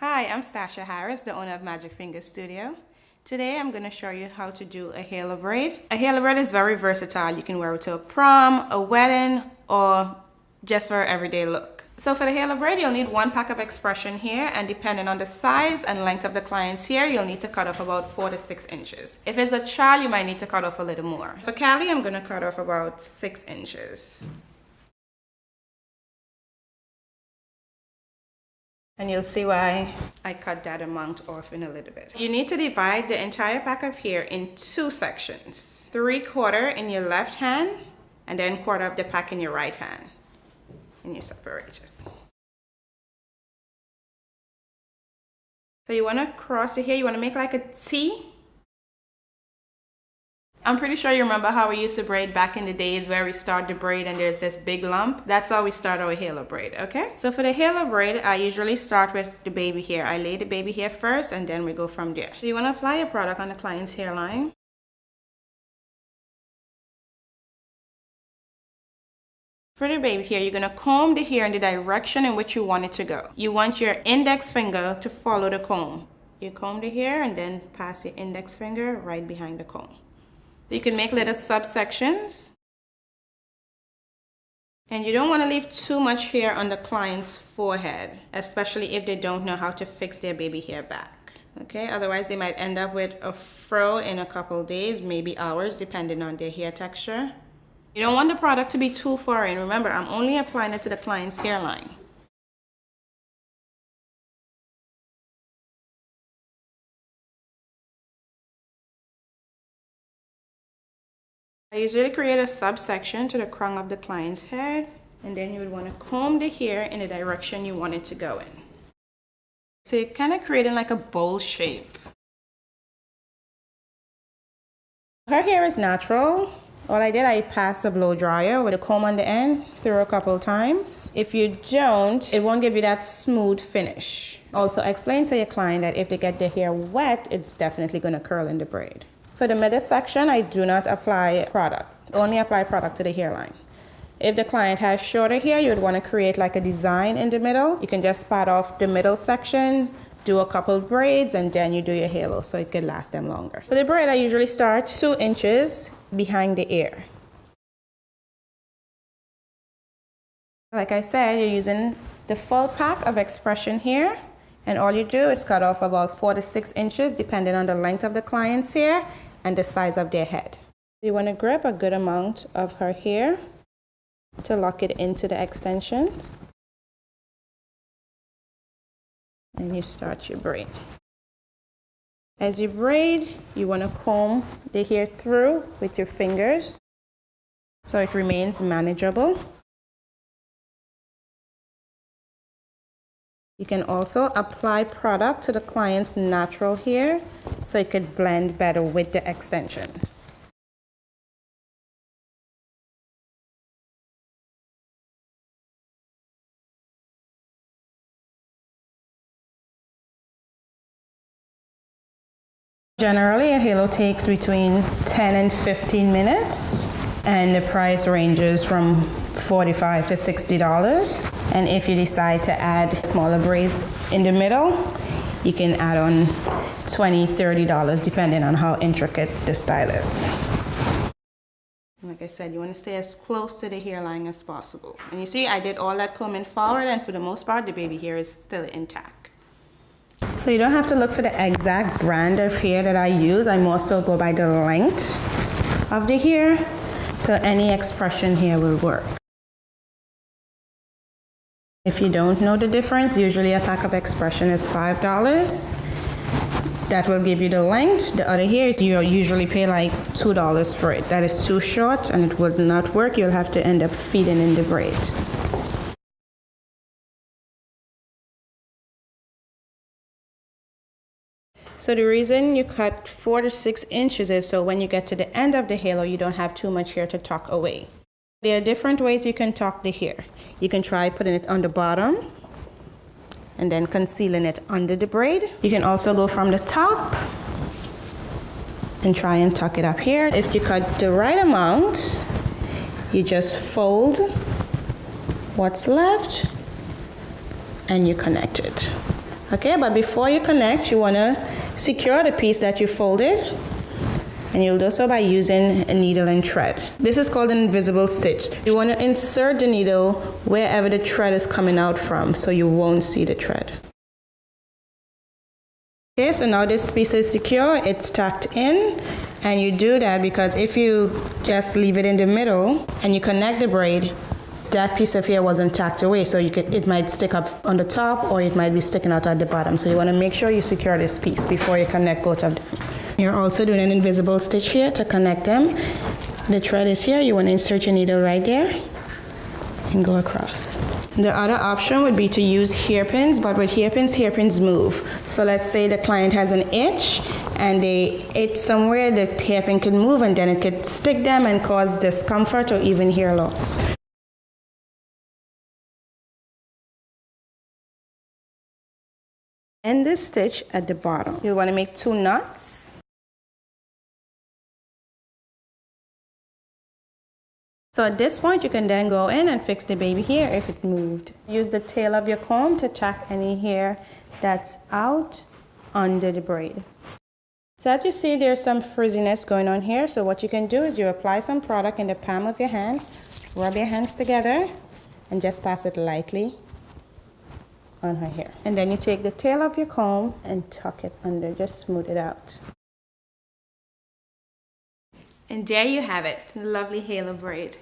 Hi, I'm Stasha Harris, the owner of Magic Finger Studio. Today I'm going to show you how to do a halo braid. A halo braid is very versatile. You can wear it to a prom, a wedding, or just for an everyday look. So for the halo braid, you'll need 1 pack of expression here, and depending on the size and length of the client's hair, you'll need to cut off about 4 to 6 inches. If it's a child, you might need to cut off a little more. For Callie, I'm going to cut off about 6 inches. And you'll see why I cut that amount off in a little bit. You need to divide the entire pack of hair in 2 sections. 3/4 in your left hand and then 1/4 of the pack in your right hand. And you separate it. So you want to cross it here. You want to make like a T. I'm pretty sure you remember how we used to braid back in the days where we start the braid and there's this big lump. That's how we start our halo braid, okay? So for the halo braid, I usually start with the baby hair. I lay the baby hair first and then we go from there. So you want to apply your product on the client's hairline. For the baby hair, you're going to comb the hair in the direction in which you want it to go. You want your index finger to follow the comb. You comb the hair and then pass your index finger right behind the comb. You can make little subsections. And you don't want to leave too much hair on the client's forehead, especially if they don't know how to fix their baby hair back. Okay, otherwise they might end up with a fro in a couple days, maybe hours, depending on their hair texture. You don't want the product to be too far in. Remember, I'm only applying it to the client's hairline. I usually create a subsection to the crown of the client's head, and then you would want to comb the hair in the direction you want it to go in. So you're kind of creating like a bowl shape. Her hair is natural. All I did, I passed a blow dryer with a comb on the end through a couple times. If you don't, it won't give you that smooth finish. Also explain to your client that if they get their hair wet, it's definitely going to curl in the braid. For the middle section, I do not apply product. Only apply product to the hairline. If the client has shorter hair, you would want to create like a design in the middle. You can just pat off the middle section, do a couple braids, and then you do your halo so it could last them longer. For the braid, I usually start 2 inches behind the ear. Like I said, you're using the full pack of expression here. And all you do is cut off about 4 to 6 inches depending on the length of the client's hair and the size of their head. You want to grab a good amount of her hair to lock it into the extensions. And you start your braid. As you braid, you want to comb the hair through with your fingers so it remains manageable. You can also apply product to the client's natural hair so it could blend better with the extensions. Generally, a halo takes between 10 and 15 minutes, and the price ranges from $45 to $60. And if you decide to add smaller braids in the middle, you can add on $20, $30 depending on how intricate the style is. Like I said, you want to stay as close to the hairline as possible. And you see, I did all that combing forward, and for the most part, the baby hair is still intact. So you don't have to look for the exact brand of hair that I use. I more so go by the length of the hair, so any expression here will work. If you don't know the difference, usually a pack of expression is $5. That will give you the length. The other hair, you usually pay like $2 for it. That is too short and it will not work. You'll have to end up feeding in the braids. So the reason you cut 4 to 6 inches is so when you get to the end of the halo, you don't have too much hair to tuck away. There are different ways you can tuck the hair. You can try putting it on the bottom and then concealing it under the braid. You can also go from the top and try and tuck it up here. If you cut the right amount, you just fold what's left and you connect it. Okay, but before you connect, you want to secure the piece that you folded, and you'll do so by using a needle and thread. This is called an invisible stitch. You want to insert the needle wherever the thread is coming out from, so you won't see the thread. Okay, so now this piece is secure, it's tucked in, and you do that because if you just leave it in the middle and you connect the braid, that piece of hair wasn't tucked away, so it might stick up on the top or it might be sticking out at the bottom. So you want to make sure you secure this piece before you connect both of them. You're also doing an invisible stitch here to connect them. The thread is here, you want to insert your needle right there and go across. The other option would be to use hairpins, but with hairpins move. So let's say the client has an itch and they itch somewhere, the hairpin could move and then it could stick them and cause discomfort or even hair loss. End this stitch at the bottom. You want to make 2 knots. So at this point, you can then go in and fix the baby hair if it moved. Use the tail of your comb to tuck any hair that's out under the braid. So as you see, there's some frizziness going on here. So what you can do is you apply some product in the palm of your hands, rub your hands together, and just pass it lightly on her hair. And then you take the tail of your comb and tuck it under, just smooth it out. And there you have it, lovely halo braid.